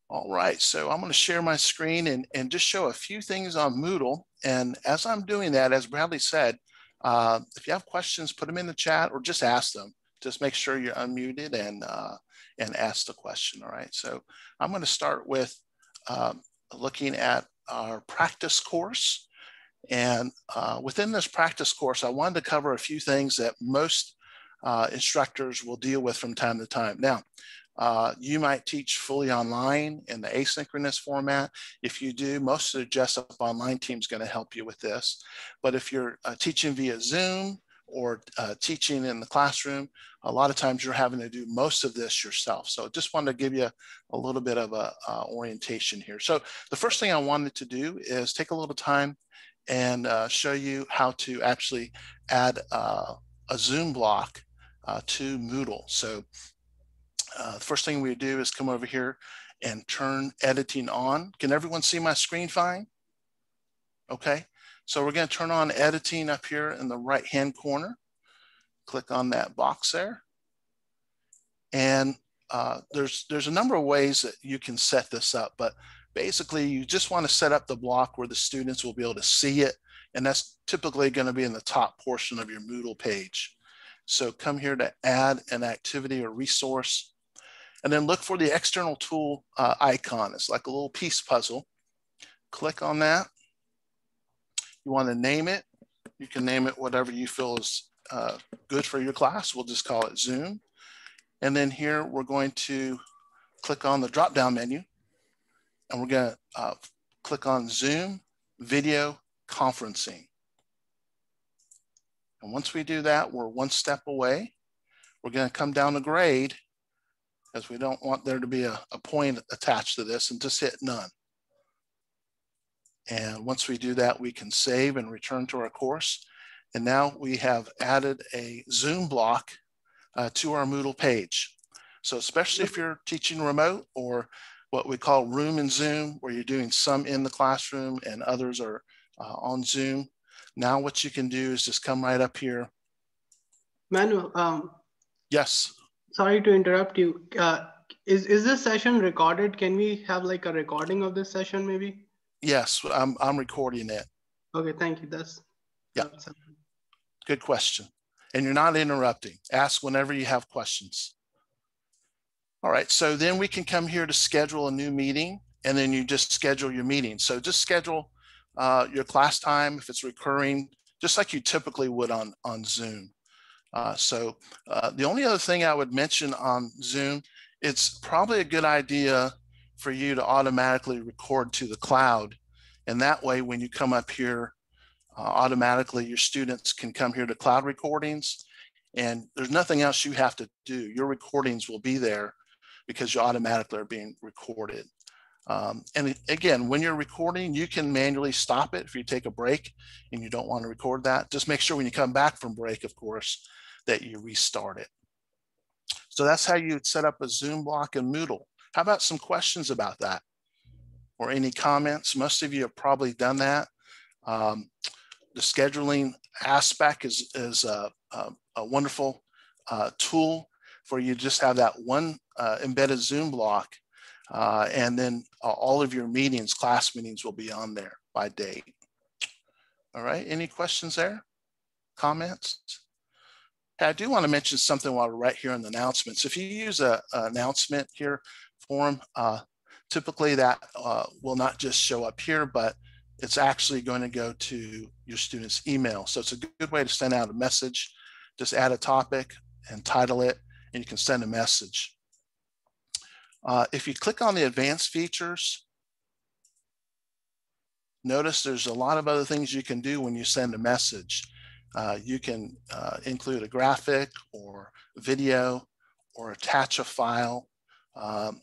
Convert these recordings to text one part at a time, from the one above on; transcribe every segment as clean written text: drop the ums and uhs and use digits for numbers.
All right, so I'm going to share my screen and just show a few things on Moodle. And as I'm doing that, as Bradley said, if you have questions, put them in the chat or just ask them. Just make sure you're unmuted and ask the question. All right, so I'm going to start with looking at our practice course. And within this practice course, I wanted to cover a few things that most instructors will deal with from time to time. Now, you might teach fully online in the asynchronous format. If you do, most of the Jessup Online team is going to help you with this. But if you're teaching via Zoom or teaching in the classroom, a lot of times you're having to do most of this yourself. So just wanted to give you a little bit of a orientation here. So the first thing I wanted to do is take a little time and show you how to actually add a Zoom block to Moodle. So the first thing we do is come over here and turn editing on. Can everyone see my screen fine? Okay, so we're going to turn on editing up here in the right-hand corner. Click on that box there. And there's a number of ways that you can set this up, but basically you just want to set up the block where the students will be able to see it. And that's typically going to be in the top portion of your Moodle page. So come here to add an activity or resource, and then look for the external tool icon. It's like a little piece puzzle. Click on that. You want to name it. You can name it whatever you feel is good for your class. We'll just call it Zoom. And then here we're going to click on the drop-down menu, and we're going to click on Zoom Video Conferencing. And once we do that, we're one step away. We're going to come down to grade, as we don't want there to be a point attached to this, and just hit none. And once we do that, we can save and return to our course. And now we have added a Zoom block to our Moodle page. So especially if you're teaching remote or what we call room in Zoom, where you're doing some in the classroom and others are on Zoom. Now what you can do is just come right up here. Manu, yes. Sorry to interrupt you. Is this session recorded? Can we have like a recording of this session maybe? Yes, I'm recording it. Okay, thank you. That's good question. And you're not interrupting. Ask whenever you have questions. All right, so then we can come here to schedule a new meeting, and then you just schedule your meeting. So just schedule your class time if it's recurring, just like you typically would on Zoom. The only other thing I would mention on Zoom, it's probably a good idea for you to automatically record to the cloud. And that way, when you come up here, automatically your students can come here to cloud recordings, and there's nothing else you have to do. Your recordings will be there because you automatically are being recorded. And again, when you're recording, you can manually stop it if you take a break and you don't want to record that. Just make sure when you come back from break, of course, that you restart it. So that's how you set up a Zoom block in Moodle. How about some questions about that? Or any comments? Most of you have probably done that. The scheduling aspect is a wonderful tool for you to just have that one embedded Zoom block, and then all of your meetings, class meetings, will be on there by date. All right, any questions there? Comments? I do want to mention something while we're right here in the announcements. If you use an announcement here form, typically that will not just show up here, but it's actually going to go to your students' email. So it's a good way to send out a message. Just add a topic and title it, and you can send a message. If you click on the advanced features, notice there's a lot of other things you can do when you send a message. You can include a graphic or video or attach a file.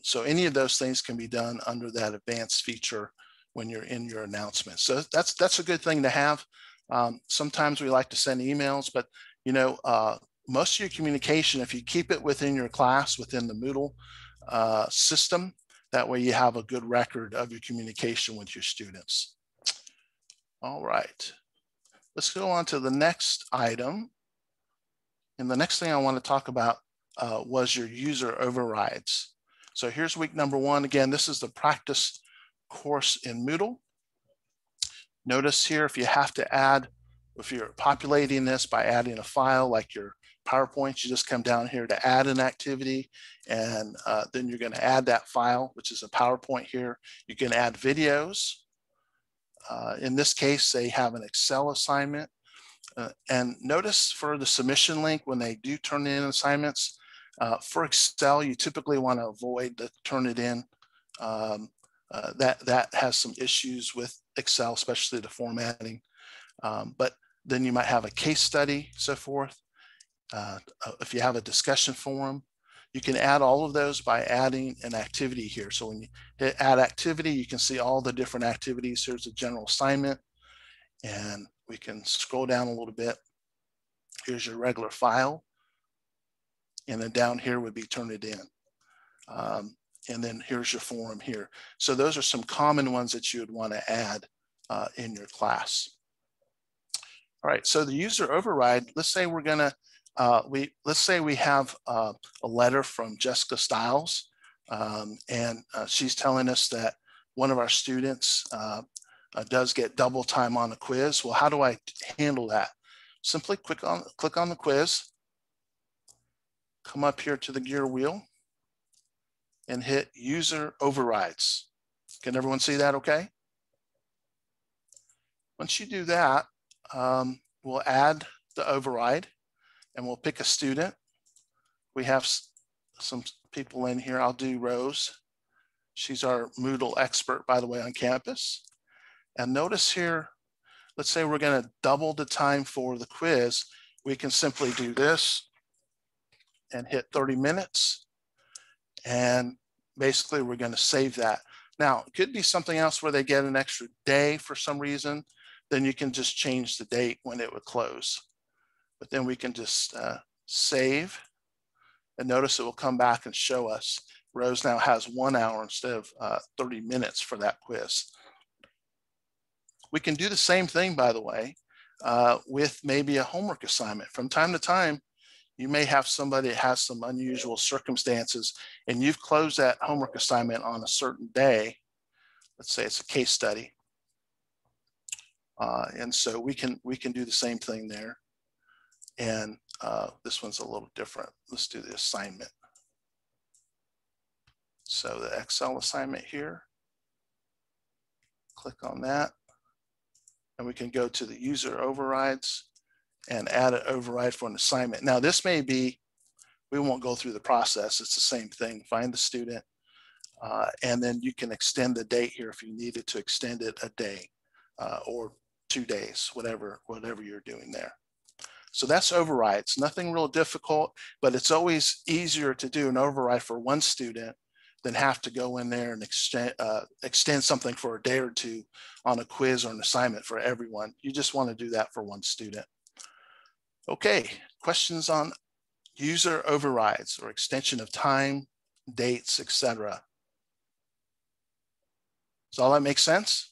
So any of those things can be done under that advanced feature when you're in your announcement. So that's a good thing to have. Sometimes we like to send emails, but you know, most of your communication, if you keep it within your class, within the Moodle system, that way you have a good record of your communication with your students. All right, let's go on to the next item. And the next thing I want to talk about was your user overrides. So here's week number 1. Again, this is the practice course in Moodle. Notice here, if you have to add, if you're populating this by adding a file like your PowerPoint, you just come down here to add an activity, and then you're going to add that file, which is a PowerPoint here. You can add videos. In this case, they have an Excel assignment. And notice for the submission link, when they do turn in assignments, for Excel, you typically want to avoid the turn it in. That has some issues with Excel, especially the formatting. But then you might have a case study, so forth. If you have a discussion forum, you can add all of those by adding an activity here. So when you hit add activity, you can see all the different activities. Here's a general assignment, and we can scroll down a little bit. Here's your regular file, and then down here would be turn it in. And then here's your forum here. So those are some common ones that you would want to add in your class. All right, so the user override, let's say we're gonna, let's say we have a letter from Jessica Stiles, and she's telling us that one of our students does get double time on a quiz. Well, how do I handle that? Simply click on the quiz, come up here to the gear wheel, and hit user overrides. Can everyone see that okay? Once you do that, we'll add the override, and we'll pick a student. We have some people in here. I'll do Rose. She's our Moodle expert, by the way, on campus. And notice here, let's say we're going to double the time for the quiz. We can simply do this and hit 30 minutes. And basically, we're going to save that. Now, it could be something else where they get an extra day for some reason. Then you can just change the date when it would close. But then we can just save. And notice it will come back and show us Rose now has 1 hour instead of 30 minutes for that quiz. We can do the same thing, by the way, with maybe a homework assignment. From time to time, you may have somebody that has some unusual circumstances, and you've closed that homework assignment on a certain day. Let's say it's a case study. And so we can do the same thing there. And this one's a little different. Let's do the assignment. So the Excel assignment here, click on that. And we can go to the user overrides and add an override for an assignment. Now this may be, we won't go through the process. It's the same thing. Find the student, and then you can extend the date here if you needed to extend it a day or 2 days, whatever you're doing there. So that's overrides. Nothing real difficult, but it's always easier to do an override for one student than have to go in there and extend something for a day or two on a quiz or an assignment for everyone. You just want to do that for one student. Okay, questions on user overrides or extension of time, dates, etc. Does all that make sense?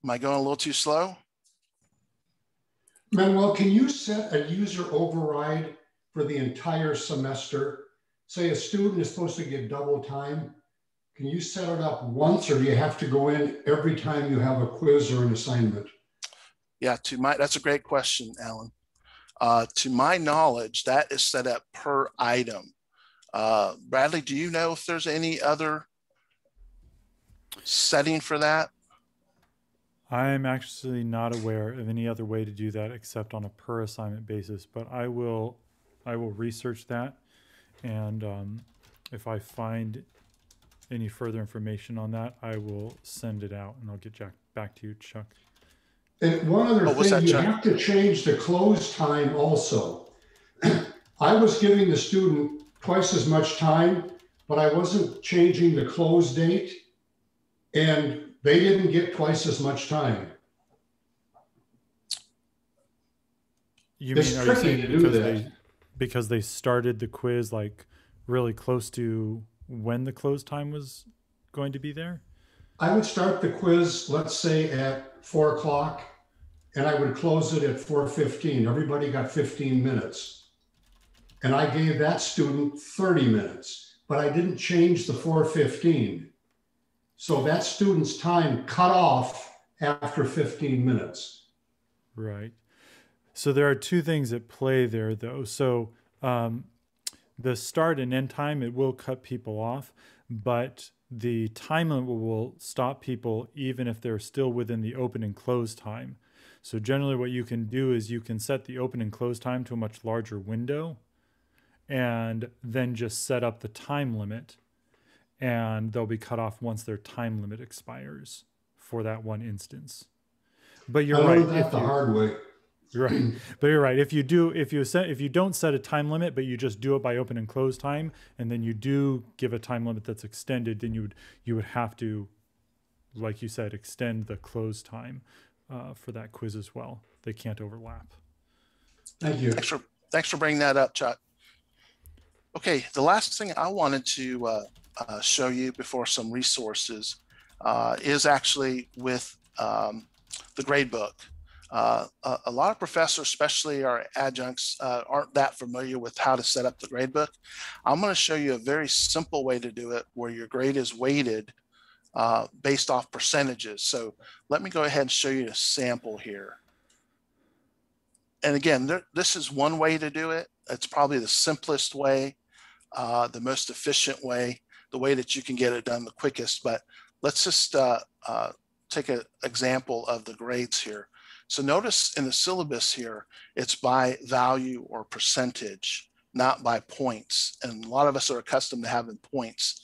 Am I going a little too slow? Manuel, can you set a user override for the entire semester? Say a student is supposed to get double time. Can you set it up once, or do you have to go in every time you have a quiz or an assignment? Yeah, that's a great question, Alan. To my knowledge, that is set up per item. Bradley, do you know if there's any other setting for that? I'm actually not aware of any other way to do that except on a per assignment basis, but I will research that, and if I find any further information on that, I will send it out, and I'll get back to you, Chuck. And one other thing, you have to change the close time also. I was giving the student twice as much time, but I wasn't changing the close date, and they didn't get twice as much time. You mean, are you saying because they started the quiz like really close to when the close time was going to be there? I would start the quiz, let's say at 4 o'clock, and I would close it at 4:15. Everybody got 15 minutes. And I gave that student 30 minutes. but I didn't change the 4:15. So that student's time cut off after 15 minutes. Right. So there are two things at play there, though. So the start and end time, it will cut people off, but the time limit will stop people even if they're still within the open and close time. So generally what you can do is you can set the open and close time to a much larger window and then just set up the time limit, and they'll be cut off once their time limit expires for that one instance. But you're right. I learned that the hard way. Right. But you're right. If you don't set a time limit, but you just do it by open and close time, and then you do give a time limit that's extended, then you would have to, like you said, extend the close time for that quiz as well. They can't overlap. Thank you. Thanks for bringing that up, Chuck. Okay, the last thing I wanted to show you before some resources is actually with the gradebook. A lot of professors, especially our adjuncts, aren't that familiar with how to set up the gradebook. I'm going to show you a very simple way to do it where your grade is weighted based off percentages. So let me go ahead and show you a sample here. And again, this is one way to do it. It's probably the simplest way, the most efficient way, the way that you can get it done the quickest. But let's just take an example of the grades here. So notice in the syllabus here, it's by value or percentage, not by points. And a lot of us are accustomed to having points.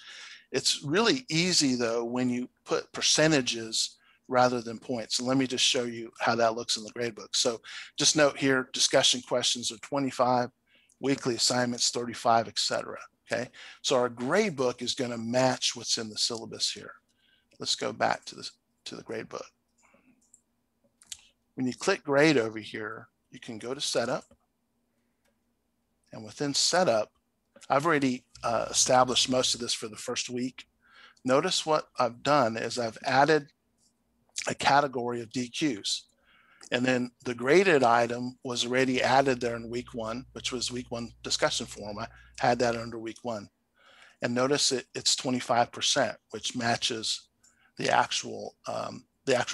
It's really easy though when you put percentages rather than points. And let me just show you how that looks in the gradebook. So just note here, discussion questions are 25, weekly assignments 35, etc. Okay, so our gradebook is going to match what's in the syllabus here. Let's go back to the gradebook. When you click grade over here, you can go to setup. And within setup, I've already established most of this for the first week. Notice what I've done is I've added a category of DQs. And then the graded item was already added there in week 1, which was week 1 discussion forum. I had that under week 1. And notice it's 25%, which matches the actual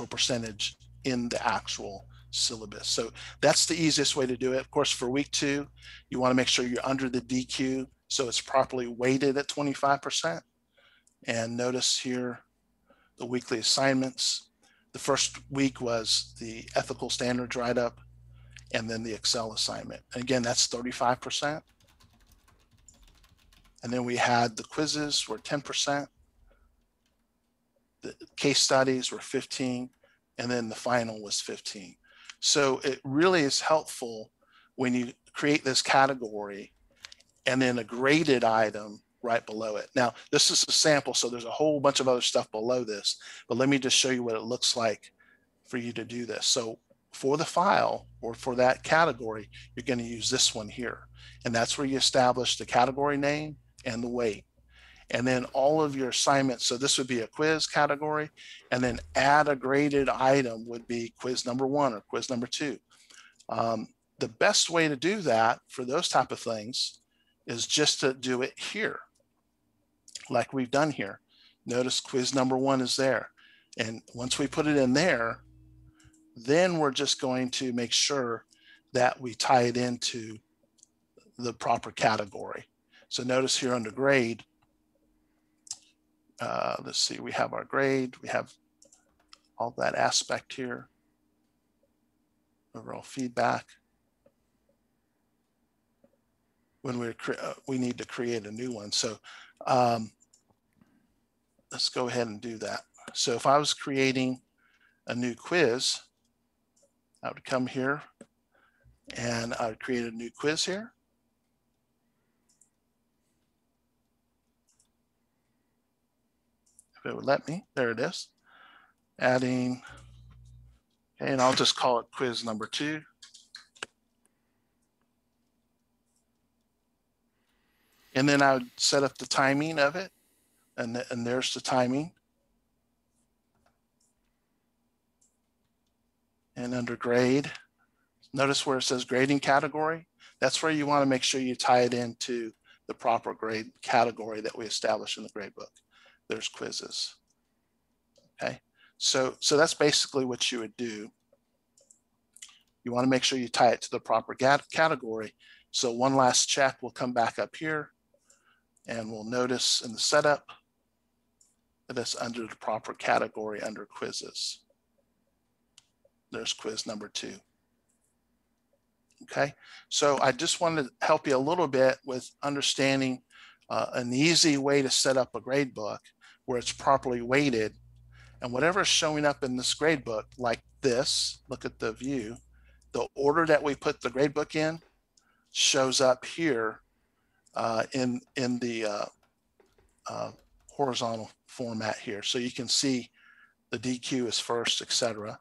percentage in the actual syllabus. So that's the easiest way to do it. Of course, for week 2, you want to make sure you're under the DQ, so it's properly weighted at 25%. And notice here the weekly assignments. The first week was the ethical standards write-up and then the Excel assignment. And again, that's 35%. And then we had the quizzes were 10%. The case studies were 15, and then the final was 15. So it really is helpful when you create this category and then a graded item right below it. Now, this is a sample, so there's a whole bunch of other stuff below this, but let me just show you what it looks like for you to do this. So for the file or for that category, you're going to use this one here. And that's where you establish the category name and the weight. And then all of your assignments, so this would be a quiz category, and then add a graded item would be quiz number 1 or quiz number 2. The best way to do that for those type of things is just to do it here, like we've done here. Notice quiz number 1 is there. And once we put it in there, then we're just going to make sure that we tie it into the proper category. So notice here under grade, let's see, we have our grade, we have all that aspect here, overall feedback. When we need to create a new one. So let's go ahead and do that. So if I was creating a new quiz, I would come here and I would create a new quiz here. If it would let me, there it is. Adding, okay, and I'll just call it quiz number 2. And then I would set up the timing of it, and there's the timing. And under grade, notice where it says grading category. That's where you want to make sure you tie it into the proper grade category that we established in the gradebook. There's quizzes. Okay, so that's basically what you would do. You want to make sure you tie it to the proper category. So one last check, we'll come back up here and we'll notice in the setup that it's under the proper category under quizzes. There's quiz number 2. Okay, so I just wanted to help you a little bit with understanding an easy way to set up a gradebook where it's properly weighted, and whatever's showing up in this gradebook, like this, look at the view, the order that we put the gradebook in shows up here in the horizontal format here. So you can see the DQ is first, etc.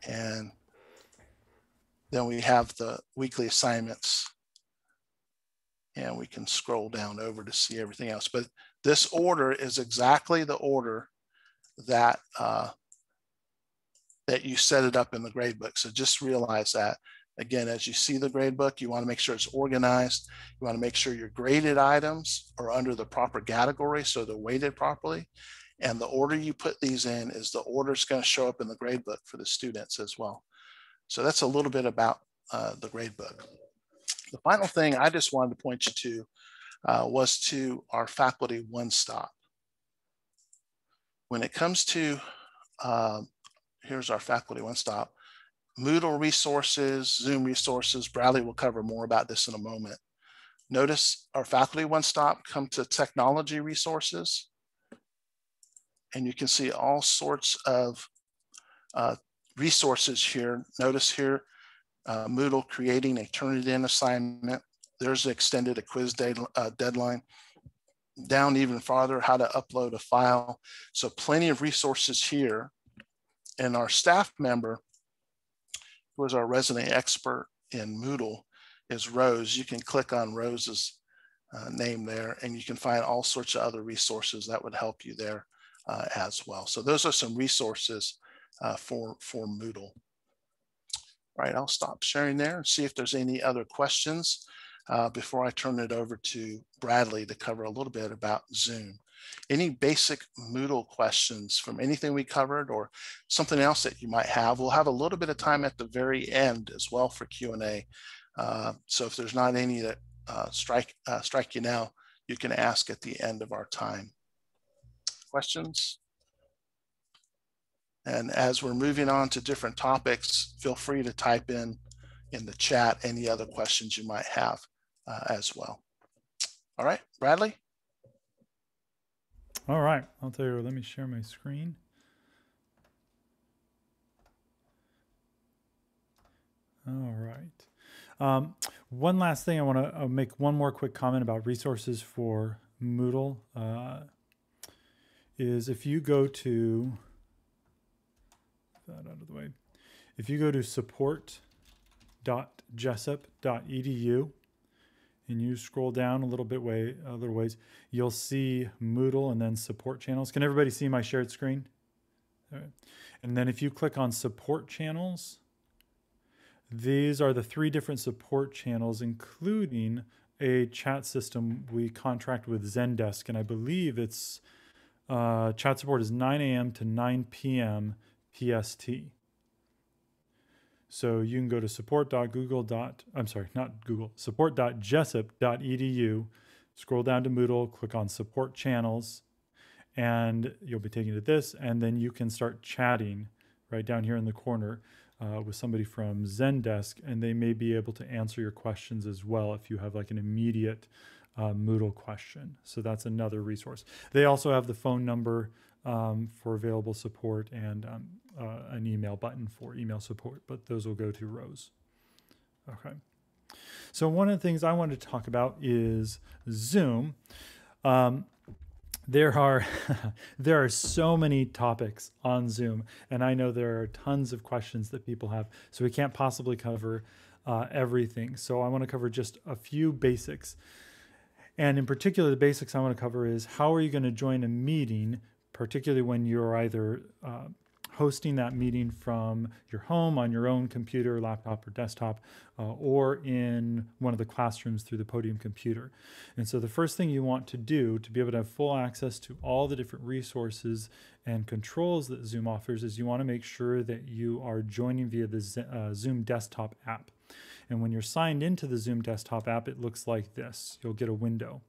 And then we have the weekly assignments, and we can scroll down over to see everything else. But this order is exactly the order that that you set it up in the gradebook. So just realize that. Again, as you see the gradebook, you want to make sure it's organized. You want to make sure your graded items are under the proper category, so they're weighted properly. And the order you put these in is the order it's going to show up in the gradebook for the students as well. So that's a little bit about the gradebook. The final thing I just wanted to point you to was to our faculty one-stop. When it comes to, here's our faculty one-stop, Moodle resources, Zoom resources, Bradley will cover more about this in a moment. Notice our faculty one-stop come to technology resources, and you can see all sorts of resources here. Notice here, Moodle creating a Turnitin assignment. There's extended a quiz deadline. Down even farther, how to upload a file. So plenty of resources here. And our staff member, who is our resident expert in Moodle, is Rose. You can click on Rose's name there, and you can find all sorts of other resources that would help you there as well. So those are some resources for Moodle. All right, I'll stop sharing there and see if there's any other questions before I turn it over to Bradley to cover a little bit about Zoom. Any basic Moodle questions from anything we covered or something else that you might have? We'll have a little bit of time at the very end as well for Q&A. So if there's not any that strike you now, you can ask at the end of our time. Questions? And as we're moving on to different topics, feel free to type in the chat any other questions you might have as well. All right, Bradley? All right, I'll tell you, let me share my screen. All right. One last thing, I want to make one more quick comment about resources for Moodle. Is if you go to, that out of the way, if you go to support.jessup.edu and you scroll down a little ways, you'll see Moodle and then support channels. Can everybody see my shared screen? All right. And then if you click on support channels, these are the 3 different support channels, including a chat system we contract with Zendesk, and I believe it's chat support is 9 a.m. to 9 p.m. PST. So you can go to support.jessup.edu, scroll down to Moodle, click on support channels, and you'll be taken to this, and then you can start chatting right down here in the corner with somebody from Zendesk, and they may be able to answer your questions as well if you have like an immediate Moodle question. So that's another resource. They also have the phone number for available support and an email button for email support, but those will go to Rose. Okay. So one of the things I wanted to talk about is Zoom. There are so many topics on Zoom, and I know there are tons of questions that people have, so we can't possibly cover everything. So I want to cover just a few basics. And in particular, the basics I want to cover is how are you going to join a meeting, particularly when you're either hosting that meeting from your home on your own computer, laptop, or desktop, or in one of the classrooms through the Podium computer. And so the first thing you want to do to be able to have full access to all the different resources and controls that Zoom offers is you want to make sure that you are joining via the Zoom desktop app. And when you're signed into the Zoom desktop app, it looks like this. You'll get a window.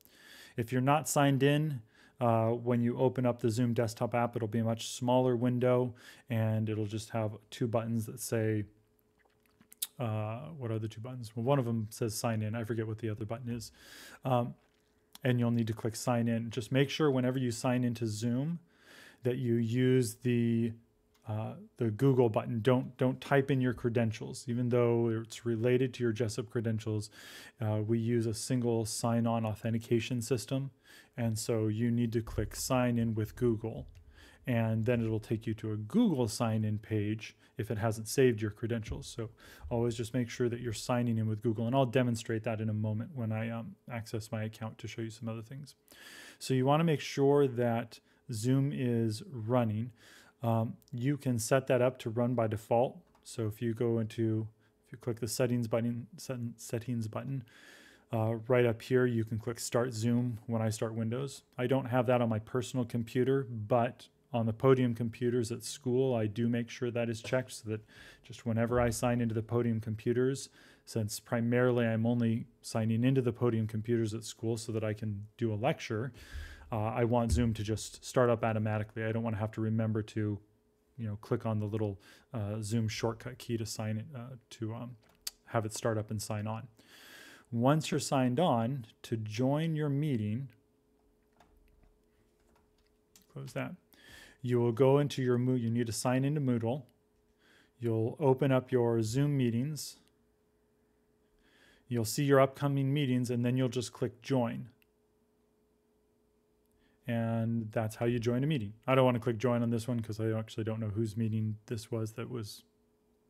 If you're not signed in, when you open up the Zoom desktop app, it'll be a much smaller window, and it'll just have two buttons that say, what are the two buttons? Well, one of them says sign in. I forget what the other button is. And you'll need to click sign in. Just make sure whenever you sign into Zoom that you use the Google button. Don't type in your credentials, even though it's related to your Jessup credentials. We use a single sign-on authentication system, and so you need to click sign in with Google, and then it'll take you to a Google sign-in page if it hasn't saved your credentials. So always just make sure that you're signing in with Google, and I'll demonstrate that in a moment when I access my account to show you some other things. So you want to make sure that Zoom is running. You can set that up to run by default. So if you click the settings button, right up here, you can click Start Zoom when I start Windows. I don't have that on my personal computer, but on the Podium computers at school, I do make sure that is checked so that just whenever I sign into the Podium computers, since primarily I'm only signing into the Podium computers at school so that I can do a lecture, I want Zoom to just start up automatically. I don't want to have to remember to, click on the little Zoom shortcut key to sign it, to have it start up and sign on. Once you're signed on, to join your meeting, close that. You will go into your Moodle. You need to sign into Moodle. You'll open up your Zoom meetings. You'll see your upcoming meetings, and then you'll just click join. And that's how you join a meeting. I don't want to click join on this one because I actually don't know whose meeting this was that was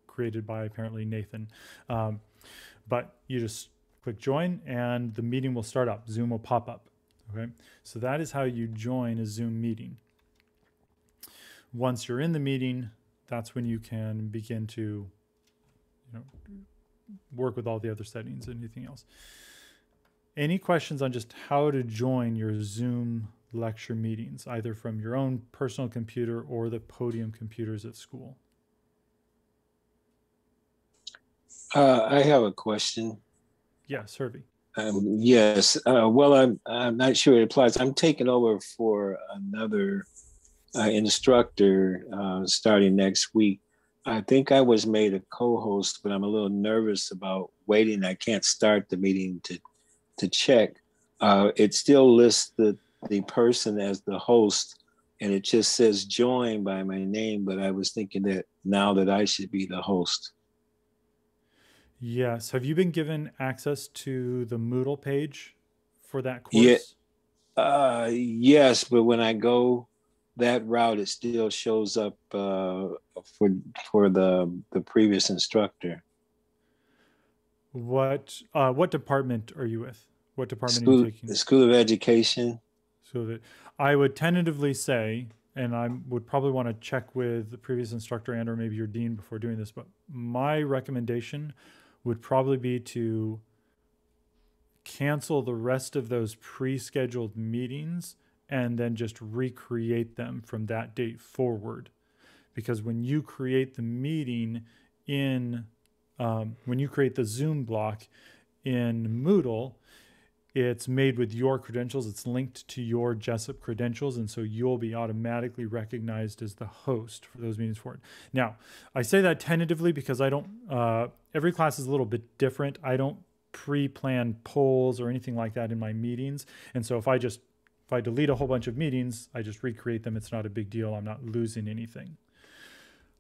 created by apparently Nathan. But you just click join and the meeting will start up. Zoom will pop up. Okay, so that is how you join a Zoom meeting. Once you're in the meeting, that's when you can begin to work with all the other settings and anything else. Any questions on just how to join your Zoom lecture meetings, either from your own personal computer or the Podium computers at school? I have a question. Yes, Hervey. Yes. Well, I'm not sure it applies. I'm taking over for another instructor starting next week. I think I was made a co-host, but I'm a little nervous about waiting. I can't start the meeting to check. It still lists the person as the host, and it just says join by my name, but I was thinking that now that I should be the host. Yes. Have you been given access to the Moodle page for that course? Yeah. Yes, but when I go that route, it still shows up for the previous instructor. What department are you with? What department are you taking? The School of Education. So that I would tentatively say, and I would probably want to check with the previous instructor and or maybe your dean before doing this, but my recommendation would probably be to cancel the rest of those pre-scheduled meetings and then just recreate them from that date forward. Because when you create the meeting when you create the Zoom block in Moodle, it's made with your credentials. It's linked to your Jessup credentials. And so you'll be automatically recognized as the host for those meetings forward. Now, I say that tentatively because I don't, every class is a little bit different. I don't pre-plan polls or anything like that in my meetings. And so if I delete a whole bunch of meetings, I just recreate them. It's not a big deal. I'm not losing anything.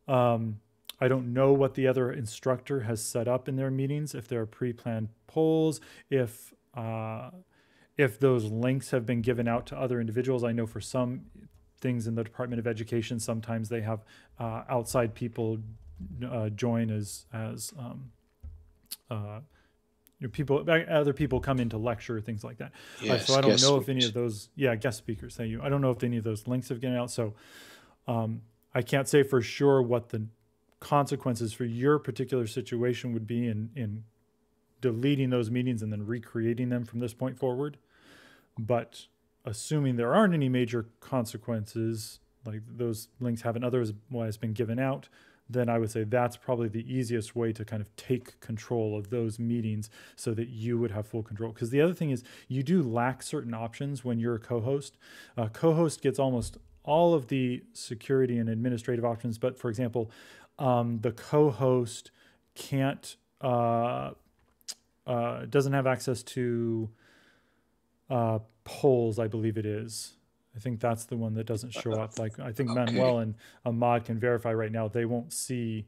I don't know what the other instructor has set up in their meetings, if there are pre-planned polls, if those links have been given out to other individuals. I know for some things in the Department of Education, sometimes they have outside people join as other people come in to lecture, things like that. Yes, so I don't know if any of those, guest speakers, thank you. I don't know if any of those links have gotten out. So I can't say for sure what the consequences for your particular situation would be in deleting those meetings and then recreating them from this point forward. But assuming there aren't any major consequences, like those links haven't otherwise been given out, then I would say that's probably the easiest way to kind of take control of those meetings so that you would have full control. Because the other thing is you do lack certain options when you're a co-host. Co-host gets almost all of the security and administrative options, but for example, the co-host can't, doesn't have access to polls, I believe it is. I think that's the one that doesn't show up. Like I think Manuel and Ahmad can verify right now, they won't see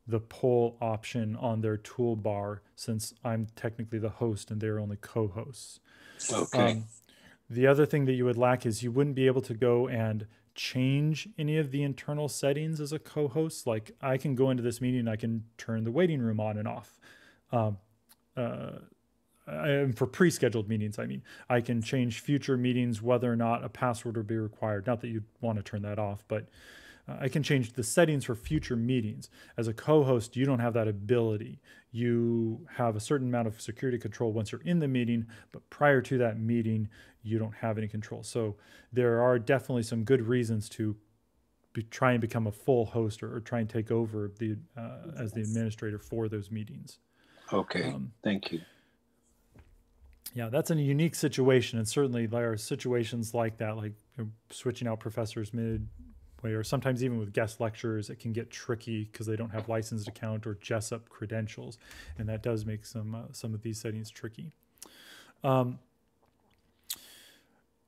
the poll option on their toolbar since I'm technically the host and they're only co-hosts. Okay. The other thing that you would lack is you wouldn't be able to go and change any of the internal settings as a co-host. Like I can go into this meeting and I can turn the waiting room on and off. For pre-scheduled meetings, I mean, I can change future meetings whether or not a password will be required. Not that you'd want to turn that off, but I can change the settings for future meetings. As a co-host, you don't have that ability. You have a certain amount of security control once you're in the meeting, but prior to that meeting, you don't have any control. So there are definitely some good reasons to try and become a full host or try and take over as the administrator for those meetings. Okay, thank you. Yeah, that's a unique situation, and certainly there are situations like that, like switching out professors midway, or sometimes even with guest lecturers, it can get tricky because they don't have licensed account or JESUP credentials, and that does make some of these settings tricky.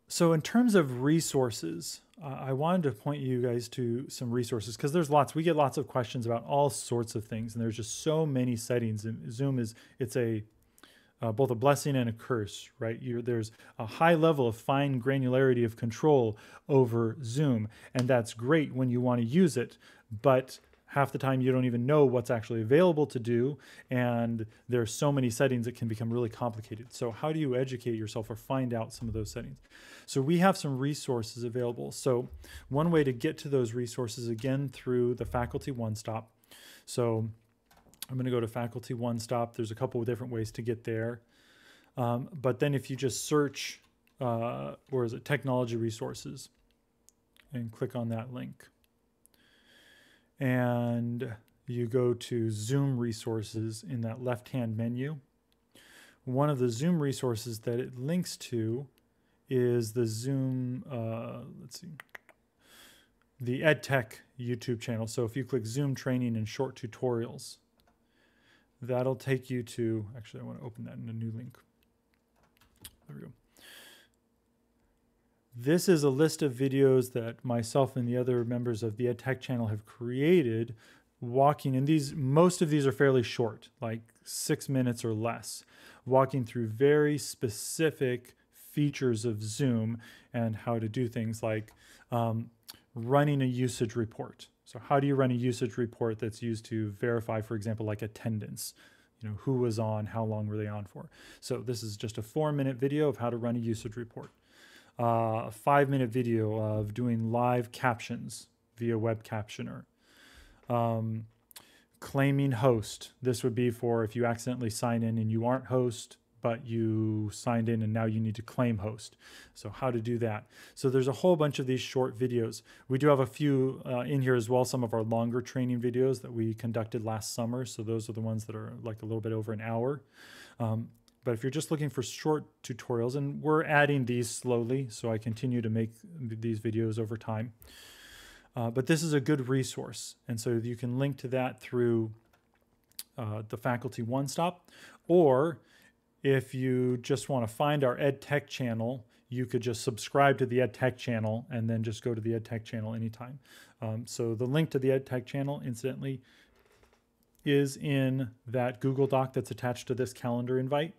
So in terms of resources, I wanted to point you guys to some resources because there's lots. We get lots of questions about all sorts of things, and there's just so many settings. And Zoom it's both a blessing and a curse, right? There's a high level of fine granularity of control over Zoom, and that's great when you want to use it, but half the time you don't even know what's actually available to do, and there's so many settings it can become really complicated. So how do you educate yourself or find out some of those settings? So we have some resources available. So one way to get to those resources, again, through the Faculty One Stop. So I'm going to go to Faculty One Stop. There's a couple of different ways to get there. But then if you just search, or is it Technology Resources, and click on that link. And you go to Zoom Resources in that left-hand menu. One of the Zoom resources that it links to is the Zoom, the EdTech YouTube channel. So if you click Zoom Training and Short Tutorials, that'll take you to, actually I want to open that in a new link. There we go. This is a list of videos that myself and the other members of the EdTech channel have created walking, and most of these are fairly short, like 6 minutes or less, walking through very specific features of Zoom and how to do things like running a usage report. So how do you run a usage report that's used to verify, for example, like attendance? Who was on, how long were they on for? So this is just a 4-minute video of how to run a usage report. A 5-minute video of doing live captions via web captioner. Claiming host. This would be for if you accidentally sign in and you aren't host, but you signed in and now you need to claim host. So how to do that. So there's a whole bunch of these short videos. We do have a few in here as well, some of our longer training videos that we conducted last summer. So those are the ones that are like a little bit over an hour. But if you're just looking for short tutorials, and we're adding these slowly, so I continue to make these videos over time. But this is a good resource. And so you can link to that through the Faculty One Stop, or if you just want to find our EdTech channel, you could just subscribe to the EdTech channel and then just go to the EdTech channel anytime. So the link to the EdTech channel, incidentally, is in that Google Doc that's attached to this calendar invite.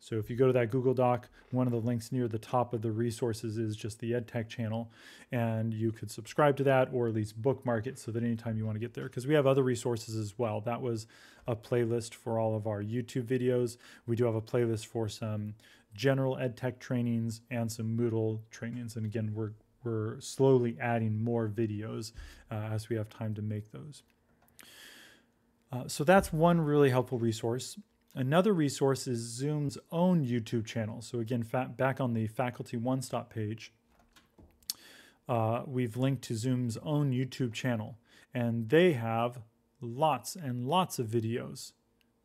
So if you go to that Google Doc, one of the links near the top of the resources is just the EdTech channel, and you could subscribe to that or at least bookmark it so that anytime you want to get there, because we have other resources as well. That was a playlist for all of our YouTube videos. We do have a playlist for some general EdTech trainings and some Moodle trainings. And again, we're we're slowly adding more videos as we have time to make those. So that's one really helpful resource. Another resource is Zoom's own YouTube channel. So again, back on the Faculty One Stop page, we've linked to Zoom's own YouTube channel, and they have lots and lots of videos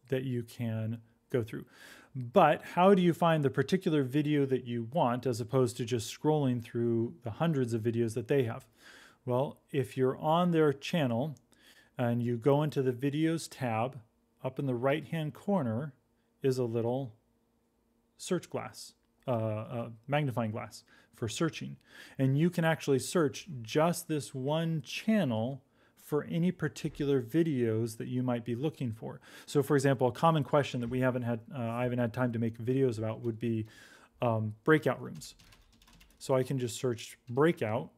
that you can go through. But how do you find the particular video that you want as opposed to just scrolling through the hundreds of videos that they have? Well, if you're on their channel and you go into the videos tab, up in the right-hand corner is a little search glass, magnifying glass for searching. And you can actually search just this one channel for any particular videos that you might be looking for. So for example, a common question that I haven't had time to make videos about would be breakout rooms. So I can just search breakout,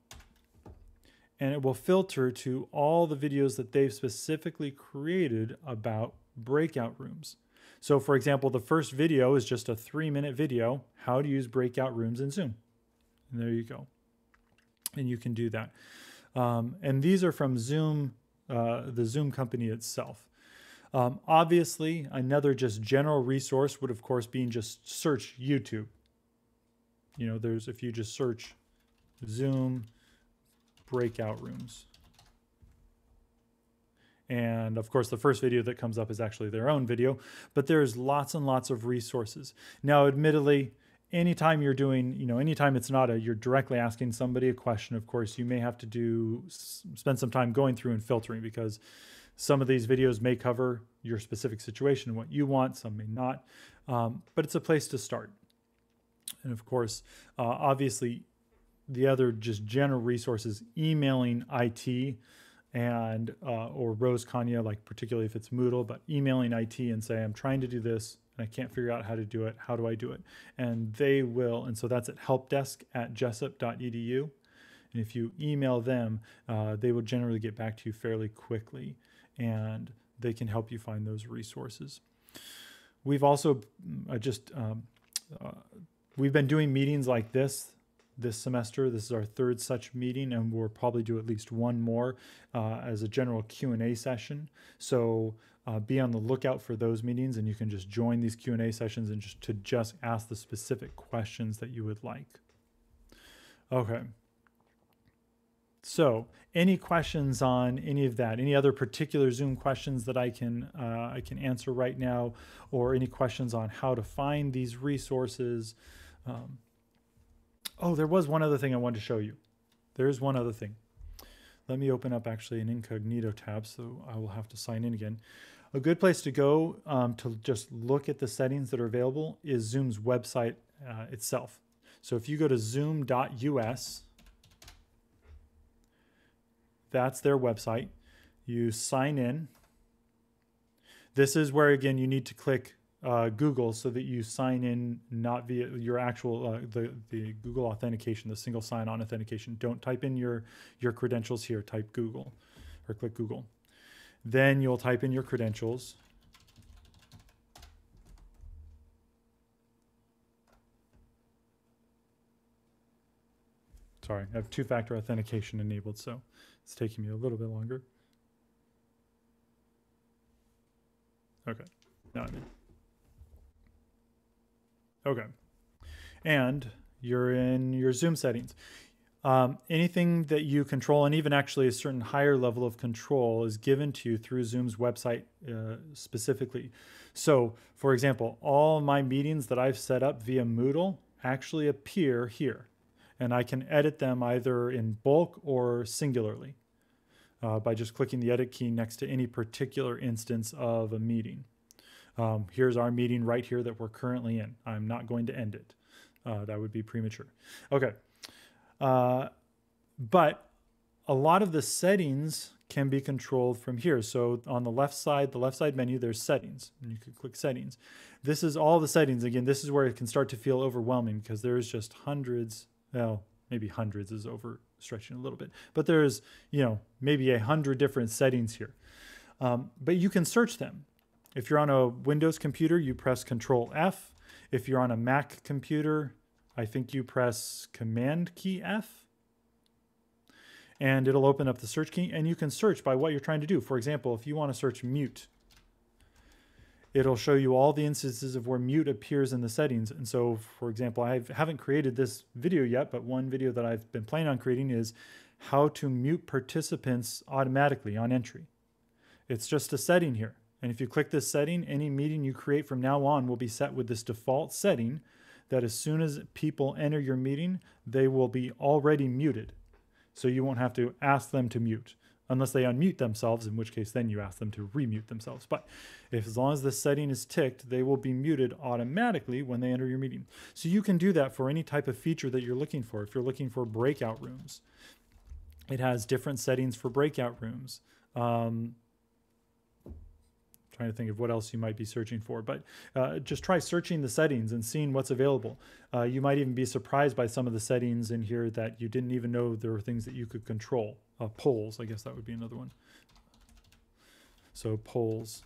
and it will filter to all the videos that they've specifically created about breakout rooms. So for example, the first video is just a 3-minute video, how to use breakout rooms in Zoom. And there you go. And you can do that. And these are from Zoom, the Zoom company itself. Obviously, another just general resource would of course be just search YouTube. You know, if you just search Zoom breakout rooms. And of course, the first video that comes up is actually their own video, but there's lots and lots of resources. Now, admittedly, anytime you're doing, anytime it's not you're directly asking somebody a question, of course, you may have to spend some time going through and filtering, because some of these videos may cover your specific situation and what you want, some may not, but it's a place to start. And of course, obviously, the other just general resources, emailing IT and or Rose Kanya, like particularly if it's Moodle, but emailing IT and say, I'm trying to do this and I can't figure out how to do it. How do I do it? And they will, and so that's at helpdesk@jessup.edu. And if you email them, they will generally get back to you fairly quickly, and they can help you find those resources. We've also we've been doing meetings like this semester. This is our 3rd such meeting, and we'll probably do at least one more as a general Q&A session. So be on the lookout for those meetings, and you can just join these Q&A sessions and just ask the specific questions that you would like. Okay. So any questions on any of that? Any other particular Zoom questions that I can answer right now, or any questions on how to find these resources? Oh, there was one other thing I wanted to show you. There's one other thing. Let me open up actually an incognito tab, so I will have to sign in again. A good place to go to just look at the settings that are available is Zoom's website itself. So if you go to zoom.us, that's their website. You sign in. This is where, again, you need to click Google so that you sign in not via your actual the Google authentication, the single sign-on authentication. Don't type in your credentials here. Type Google or click Google. Then you'll type in your credentials. Sorry, I have 2-factor authentication enabled, so it's taking me a little bit longer. Okay, now I'm in. Okay, and you're in your Zoom settings. Anything that you control, and even actually a certain higher level of control, is given to you through Zoom's website specifically. So, for example, all my meetings that I've set up via Moodle actually appear here, and I can edit them either in bulk or singularly by just clicking the edit key next to any particular instance of a meeting. Here's our meeting right here that we're currently in. I'm not going to end it. That would be premature. Okay. But a lot of the settings can be controlled from here. So on the left side menu, there's settings, and you can click settings. This is all the settings. Again, this is where it can start to feel overwhelming, because there's just hundreds, well, maybe hundreds is overstretching a little bit, but there's, maybe 100 different settings here. But you can search them. If you're on a Windows computer, you press Control F. If you're on a Mac computer, I think you press Command key F. and it'll open up the search key, and you can search by what you're trying to do. For example, if you want to search mute, it'll show you all the instances of where mute appears in the settings. And so, for example, I haven't created this video yet, but one video that I've been planning on creating is how to mute participants automatically on entry. It's just a setting here. And if you click this setting, any meeting you create from now on will be set with this default setting that as soon as people enter your meeting, they will be already muted. So you won't have to ask them to mute unless they unmute themselves, in which case then you ask them to remute themselves. But as long as this setting is ticked, they will be muted automatically when they enter your meeting. So you can do that for any type of feature that you're looking for. If you're looking for breakout rooms, it has different settings for breakout rooms. Trying to think of what else you might be searching for, but just try searching the settings and seeing what's available. You might even be surprised by some of the settings in here that you didn't even know there were things that you could control. Polls, I guess that would be another one. So polls,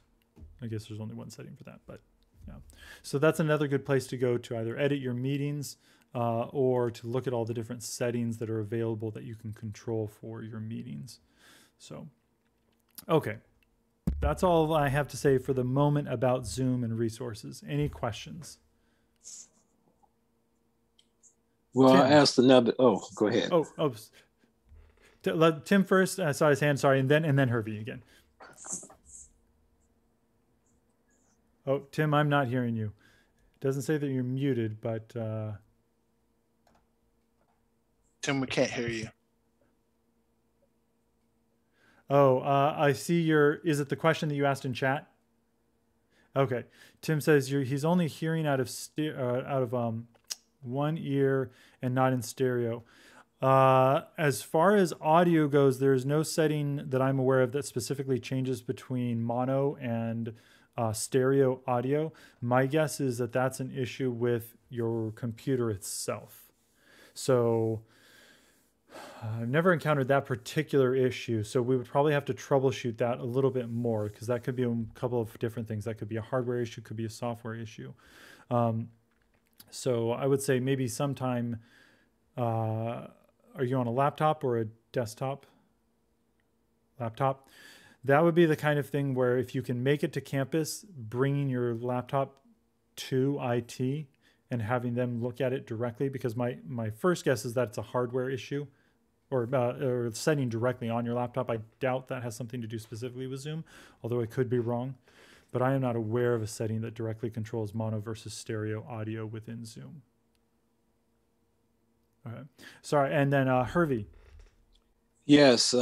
I guess there's only one setting for that, but yeah. So that's another good place to go to either edit your meetings or to look at all the different settings that are available that you can control for your meetings. So, okay. That's all I have to say for the moment about Zoom and resources. Any questions? Well, Tim. I asked another. Oh, go ahead. Let Tim first. I saw his hand. Sorry, and then Hervey again. Oh, Tim, I'm not hearing you. It doesn't say that you're muted, but Tim, we can't hear you. Oh, I see is it the question that you asked in chat? Okay. Tim says he's only hearing out of one ear and not in stereo. As far as audio goes, there's no setting that I'm aware of that specifically changes between mono and stereo audio. My guess is that that's an issue with your computer itself. So I've never encountered that particular issue, so we would probably have to troubleshoot that a little bit more because that could be a couple of different things. That could be a hardware issue, could be a software issue. So I would say maybe sometime, are you on a laptop or a desktop? Laptop. That would be the kind of thing where if you can make it to campus, bringing your laptop to IT and having them look at it directly, because my first guess is that it's a hardware issue. Or setting directly on your laptop. I doubt that has something to do specifically with Zoom, although I could be wrong. But I am not aware of a setting that directly controls mono versus stereo audio within Zoom. Okay. Sorry, and then Hervey. Yes,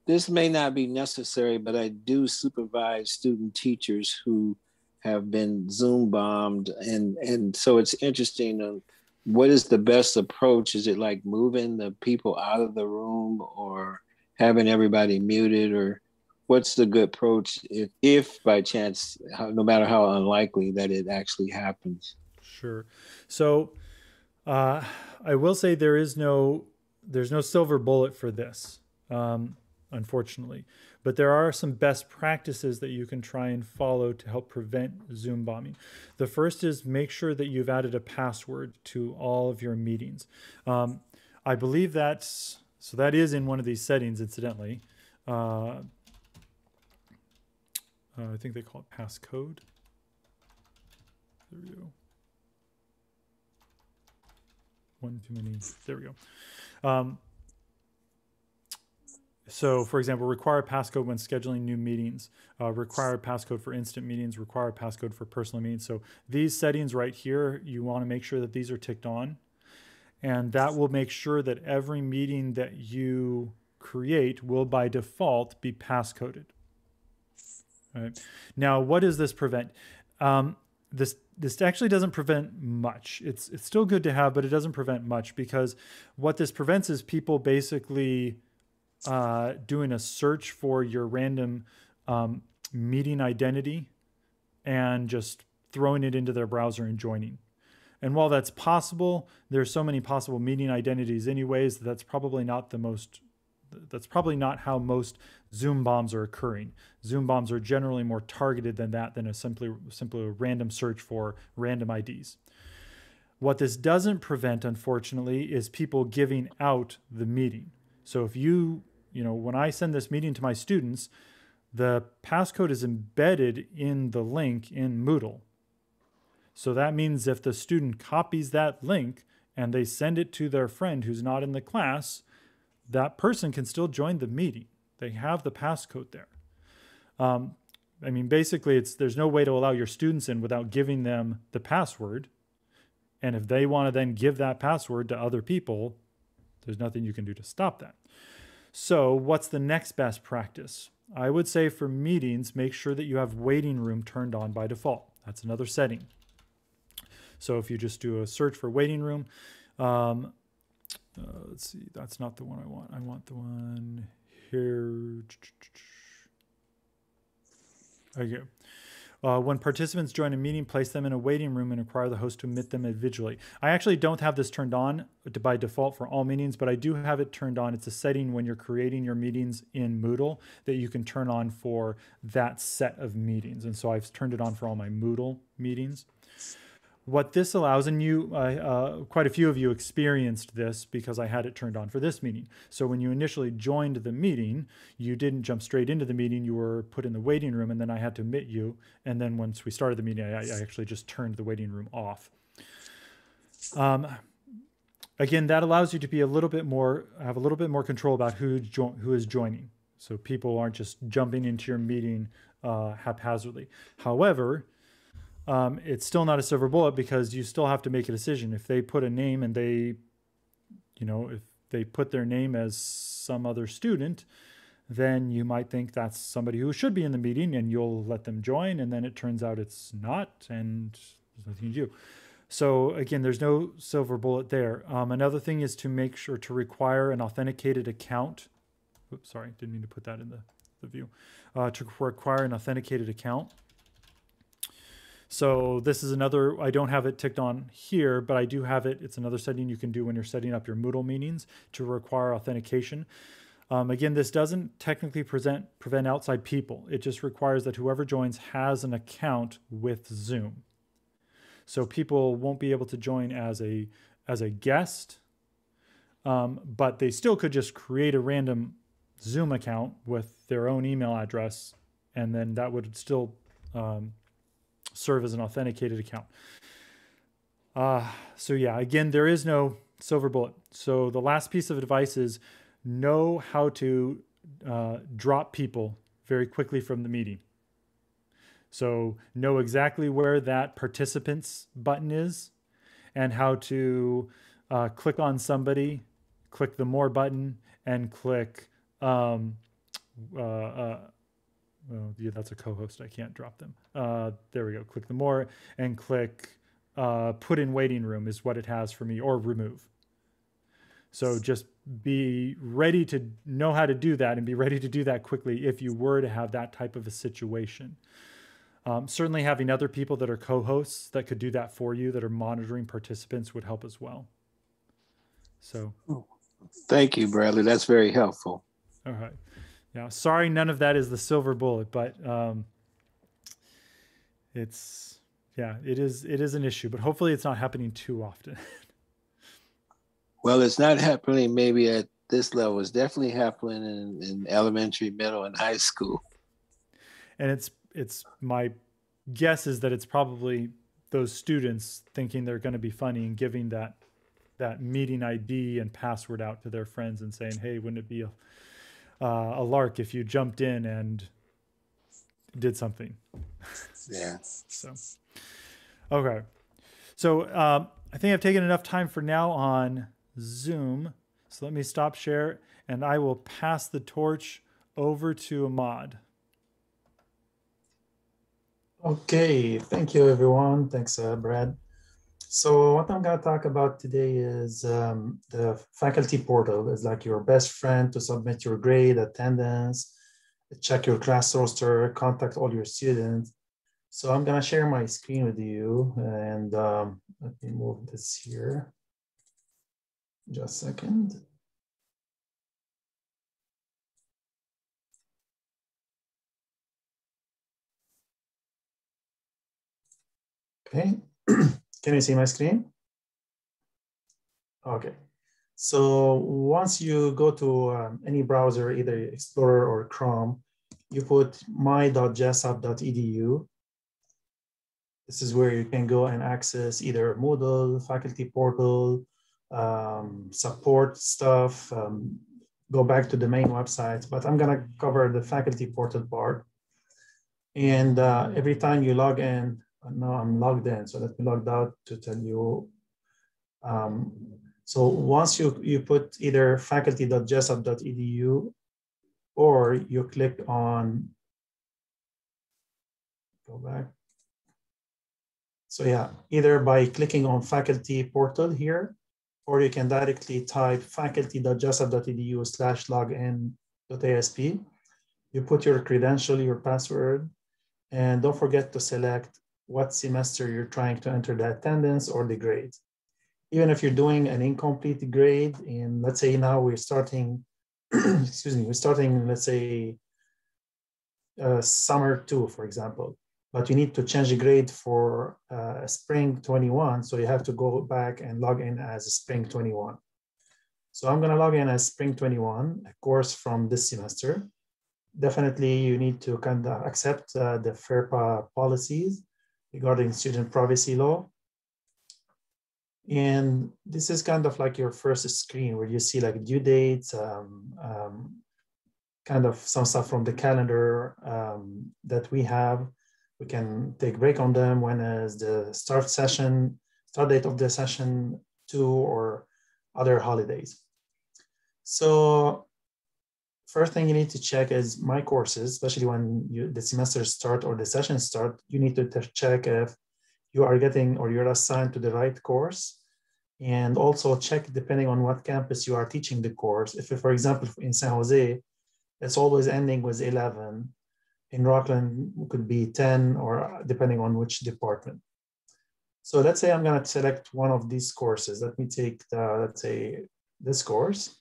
this may not be necessary, but I do supervise student teachers who have been Zoom bombed. And so it's interesting. What is the best approach? Is it like moving the people out of the room or having everybody muted, or what's the good approach if by chance, no matter how unlikely that it actually happens? Sure. So I will say there's no silver bullet for this, unfortunately. But there are some best practices that you can try and follow to help prevent Zoom bombing. The first is make sure that you've added a password to all of your meetings. I believe that is in one of these settings, incidentally. I think they call it passcode. There we go. One too many. There we go. So, for example, require passcode when scheduling new meetings, require passcode for instant meetings, require passcode for personal meetings. So these settings right here, you want to make sure that these are ticked on. And that will make sure that every meeting that you create will by default be passcoded. All right. Now, what does this prevent? This actually doesn't prevent much. It's still good to have, but it doesn't prevent much, because what this prevents is people basically doing a search for your random meeting identity and just throwing it into their browser and joining. And while that's possible, there's so many possible meeting identities anyways, that's probably not how most Zoom bombs are occurring. Zoom bombs are generally more targeted than that, than simply a random search for random IDs. What this doesn't prevent, unfortunately, is people giving out the meeting. So if you know, when I send this meeting to my students, the passcode is embedded in the link in Moodle. So that means if the student copies that link and they send it to their friend who's not in the class, that person can still join the meeting. They have the passcode there. I mean, basically, there's no way to allow your students in without giving them the password. And if they want to then give that password to other people, there's nothing you can do to stop that. So what's the next best practice? I would say for meetings, make sure that you have waiting room turned on by default. That's another setting. So if you just do a search for waiting room, let's see, that's not the one I want. I want the one here. Okay. When participants join a meeting, place them in a waiting room and require the host to admit them individually. I actually don't have this turned on by default for all meetings, but I do have it turned on. It's a setting when you're creating your meetings in Moodle that you can turn on for that set of meetings. And so I've turned it on for all my Moodle meetings. What this allows, and quite a few of you experienced this because I had it turned on for this meeting. So when you initially joined the meeting, you didn't jump straight into the meeting. You were put in the waiting room, and then I had to admit you. And then once we started the meeting, I actually just turned the waiting room off. Again, that allows you to be have a little bit more control about who is joining. So people aren't just jumping into your meeting haphazardly. However, it's still not a silver bullet because you still have to make a decision. If they put a name and if they put their name as some other student, then you might think that's somebody who should be in the meeting and you'll let them join. And then it turns out it's not, and there's nothing you do. So again, there's no silver bullet there. Another thing is to make sure to require an authenticated account. Oops, sorry, didn't mean to put that in the view. To require an authenticated account. So this is another, I don't have it ticked on here, but I do have it. It's another setting you can do when you're setting up your Moodle meetings to require authentication. Again, this doesn't technically prevent outside people. It just requires that whoever joins has an account with Zoom. So people won't be able to join as a guest, but they still could just create a random Zoom account with their own email address, and then that would still serve as an authenticated account. So yeah, again, there is no silver bullet. So the last piece of advice is know how to drop people very quickly from the meeting. So know exactly where that participants button is and how to click on somebody, click the more button, and click well, yeah, that's a co-host. I can't drop them. There we go. Click the more and click put in waiting room is what it has for me, or remove. So just be ready to know how to do that and be ready to do that quickly if you were to have that type of a situation. Certainly having other people that are co-hosts that could do that for you, that are monitoring participants, would help as well. So. Thank you, Bradley. That's very helpful. All right. Yeah, sorry, none of that is the silver bullet, but it is an issue, but hopefully it's not happening too often. Well, it's not happening maybe at this level. It's definitely happening in elementary, middle, and high school. And it's my guess is that it's probably those students thinking they're going to be funny and giving that meeting ID and password out to their friends and saying, hey, wouldn't it be a lark if you jumped in and did something. Yeah. So, okay. So I think I've taken enough time for now on Zoom. So let me stop share and I will pass the torch over to Ahmad. Okay, thank you everyone. Thanks, Brad. So what I'm going to talk about today is the faculty portal. Is like your best friend to submit your grade, attendance, check your class roster, contact all your students. So I'm going to share my screen with you, and let me move this here. Just a second. Okay. Can you see my screen? Okay. So once you go to any browser, either Explorer or Chrome, you put my.jessup.edu. This is where you can go and access either Moodle, faculty portal, support stuff, go back to the main website, but I'm gonna cover the faculty portal part. And every time you log in, now I'm logged in, so let me log out to tell you. So once you put either faculty.jessup.edu or you click on, go back. So yeah, either by clicking on faculty portal here, or you can directly type faculty.jessup.edu/login.asp. You put your credential, your password, and don't forget to select what semester you're trying to enter the attendance or the grade. Even if you're doing an incomplete grade, and let's say now we're starting, excuse me, we're starting, let's say, summer 2, for example, but you need to change the grade for spring 21, so you have to go back and log in as spring 21. So I'm gonna log in as spring 21, a course from this semester. Definitely you need to kind of accept the FERPA policies regarding student privacy law. And this is kind of like your first screen where you see like due dates, kind of some stuff from the calendar that we have. We can take break on them. When is the start date of the session 2 or other holidays. So first thing you need to check is my courses, especially when the semester start or the session start, you need to check if you are getting or you're assigned to the right course, and also check depending on what campus you are teaching the course. If, for example, in San Jose, it's always ending with 11. In Rockland, it could be 10, or depending on which department. So let's say I'm gonna select one of these courses. Let me take, let's say, this course,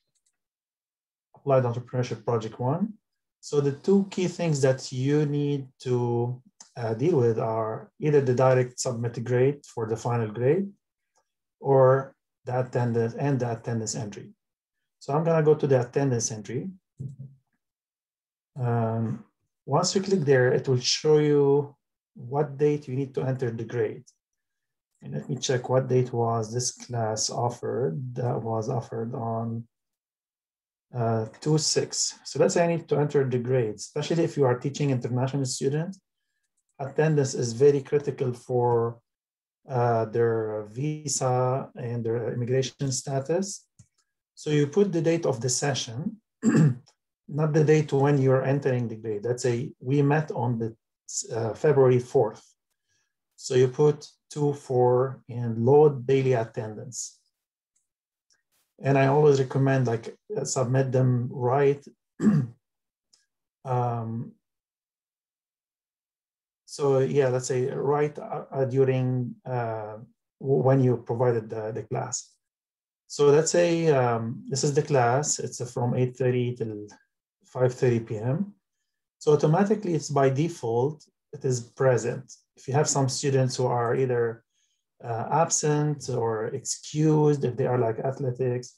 Applied Entrepreneurship Project 1. So the two key things that you need to deal with are either the direct submit grade for the final grade, or the attendance and the attendance entry. So I'm gonna go to the attendance entry. Once you click there, it will show you what date you need to enter the grade. And let me check what date was this class offered. That was offered on 2/6. So let's say I need to enter the grade, especially if you are teaching international students. Attendance is very critical for their visa and their immigration status. So you put the date of the session, not the date when you're entering the grade. Let's say we met on the February 4th. So you put 2/4 and load daily attendance. And I always recommend like submit them right. So yeah, let's say right during when you provided the class. So let's say this is the class. It's from 8:30 till 5:30 p.m. So automatically it's by default, it is present. If you have some students who are either absent or excused, if they are like athletics,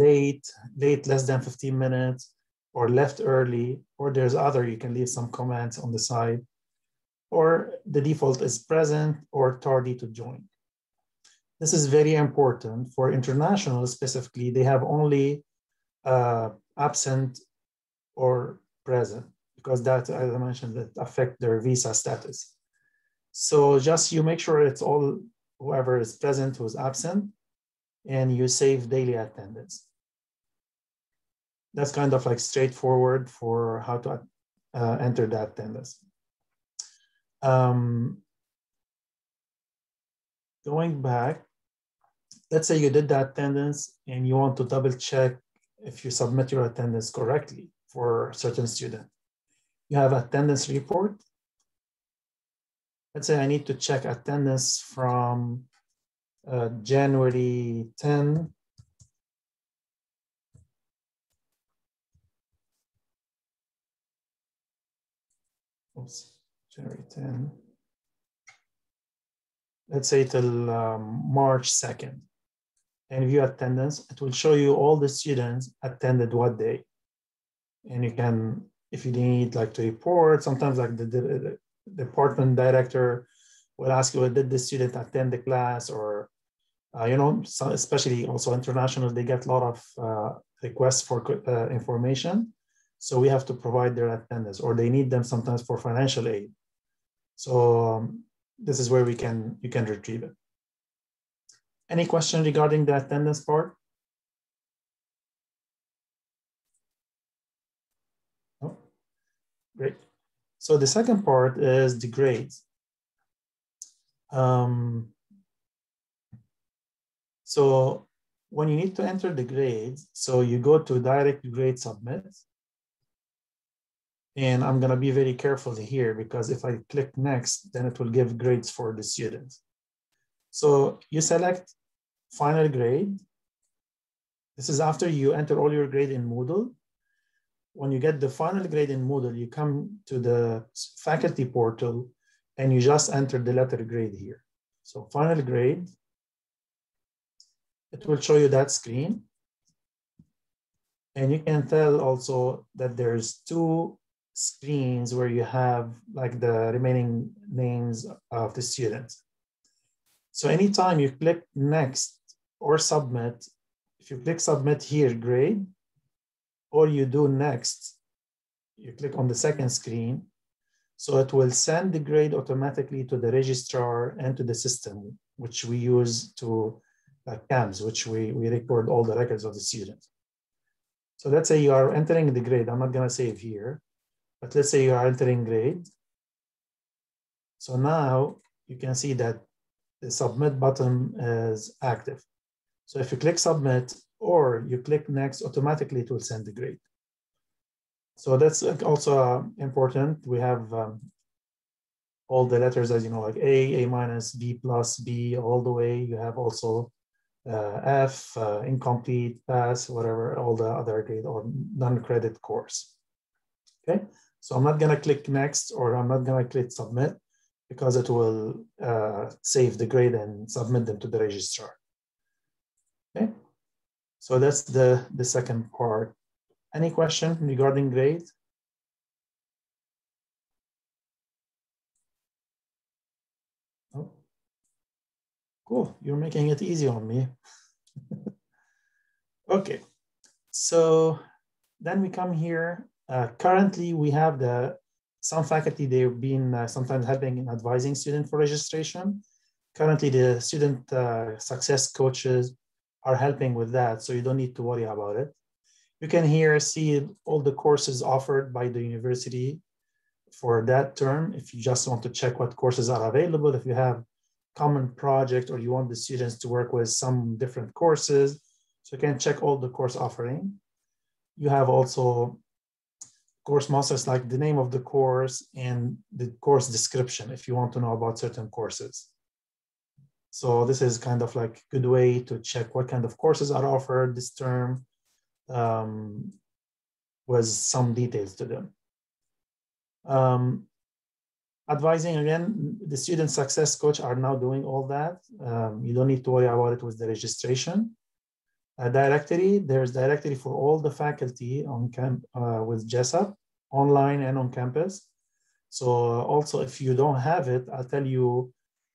late less than 15 minutes, or left early, or there's other, you can leave some comments on the side, or the default is present or tardy to join. This is very important for international specifically. They have only absent or present, because that, as I mentioned, that affect their visa status. So just you make sure it's all whoever is present who's absent, and you save daily attendance. That's kind of like straightforward for how to enter the attendance. Going back, let's say you did the attendance and you want to double check if you submit your attendance correctly for a certain student. You have attendance report. Let's say I need to check attendance from January 10. Oops, January 10. Let's say till March 2nd. and view attendance, it will show you all the students attended what day. And you can, if you need like to report, sometimes like the department director will ask you, did the student attend the class? Or, you know, so especially also international, they get a lot of requests for information. So we have to provide their attendance, or they need them sometimes for financial aid. So this is where you can retrieve it. Any question regarding the attendance part? No? Great. So the second part is the grades. So when you need to enter the grades, so you go to direct grade submit. And I'm going to be very careful here, because if I click next, then it will give grades for the students. So you select final grade. This is after you enter all your grade in Moodle. When you get the final grade in Moodle, you come to the faculty portal and you just enter the letter grade here. So final grade, it will show you that screen. And you can tell also that there's two screens where you have like the remaining names of the students. So anytime you click next or submit, if you click submit here, grade, or you do next, you click on the second screen, so it will send the grade automatically to the registrar and to the system, which we use to CAMS, which we record all the records of the students. So let's say you are entering the grade. I'm not going to save here, but let's say you are entering grade. So now you can see that the submit button is active. So if you click submit or you click next, automatically it will send the grade. So that's also important. We have all the letters, as you know, like A minus, B plus, B all the way. You have also F, incomplete, pass, whatever, all the other grade or non-credit course. Okay, so I'm not going to click next, or I'm not going to click submit, because it will save the grade and submit them to the registrar. Okay, so that's the second part. Any question regarding grade? Oh, cool, you're making it easy on me. Okay, so then we come here. Currently, we have some faculty, they've been sometimes helping and advising students for registration. Currently, the student success coaches are helping with that, so you don't need to worry about it. You can here see all the courses offered by the university for that term. If you just want to check what courses are available, if you have common project or you want the students to work with some different courses, so you can check all the course offering. You have also course masters, like the name of the course and the course description if you want to know about certain courses. So this is kind of like a good way to check what kind of courses are offered this term, with some details to them. Advising, again, the student success coach are now doing all that. You don't need to worry about it with the registration. Directory, there's directory for all the faculty on with JESUP, online and on campus. So also, if you don't have it, I'll tell you,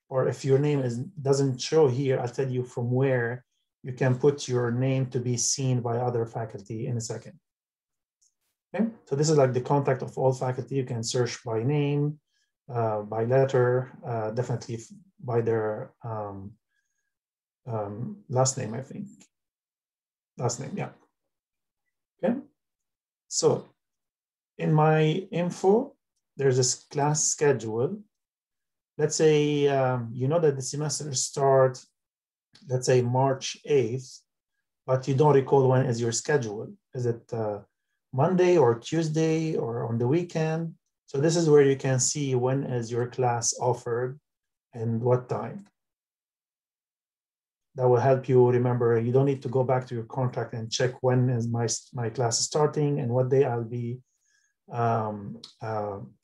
or if your name doesn't show here, I'll tell you from where you can put your name to be seen by other faculty in a second. Okay, so this is like the contact of all faculty. You can search by name, by letter, definitely by their last name, I think. Last name, yeah. Okay, so in my info, there's this class schedule. Let's say you know that the semester starts, let's say March 8th, but you don't recall when is your schedule. Is it Monday or Tuesday or on the weekend? So this is where you can see when is your class offered and what time. That will help you remember. You don't need to go back to your contract and check when is my class starting and what day I'll be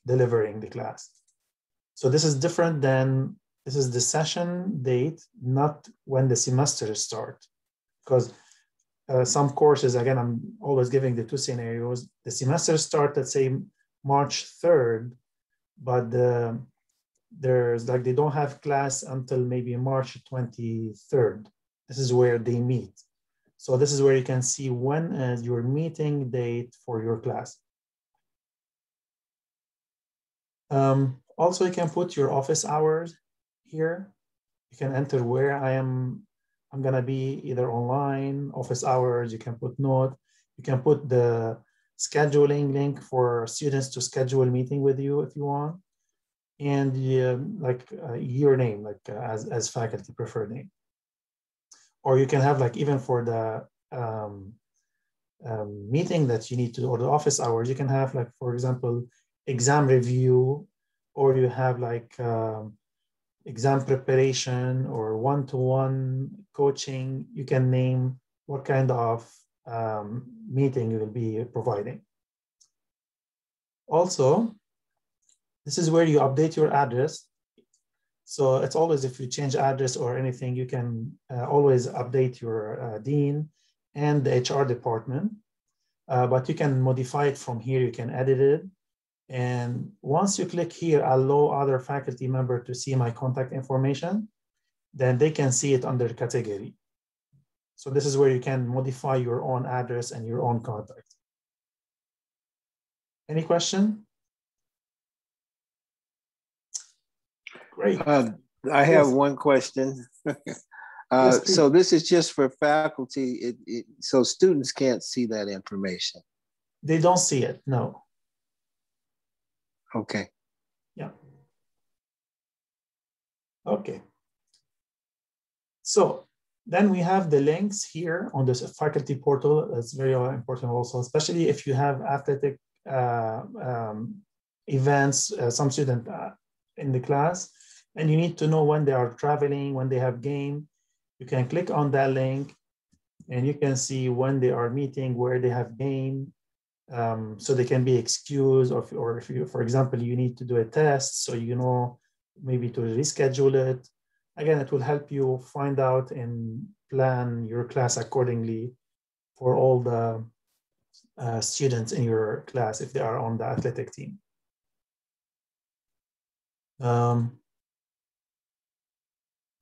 delivering the class. So this is different than, this is the session date, not when the semester starts. because some courses, again, I'm always giving the two scenarios. The semester starts, let's say, March 3rd, but there's like they don't have class until maybe March 23rd. This is where they meet. So this is where you can see when is your meeting date for your class. Also, you can put your office hours here. You can enter where I'm gonna be, either online, office hours. You can put note. You can put the scheduling link for students to schedule a meeting with you if you want. And your name, as faculty preferred name. Or you can have like, even for the meeting that you need to, or the office hours, you can have like, for example, exam review, or you have like exam preparation or one-to-one coaching. You can name what kind of meeting you will be providing. Also, this is where you update your address. So it's always, if you change address or anything, you can always update your dean and the HR department, but you can modify it from here. You can edit it. And once you click here, allow other faculty member to see my contact information, then they can see it under category. So this is where you can modify your own address and your own contact. Any question? Great. I have one question. Yes, so this is just for faculty. So students can't see that information. They don't see it, no. Okay. Yeah. Okay. So then we have the links here on this faculty portal. That's very important also, especially if you have athletic events, some student in the class, and you need to know when they are traveling, when they have game. You can click on that link and you can see when they are meeting, where they have game. So they can be excused, or if you, for example, you need to do a test, so you know maybe to reschedule it. Again, it will help you find out and plan your class accordingly for all the students in your class if they are on the athletic team.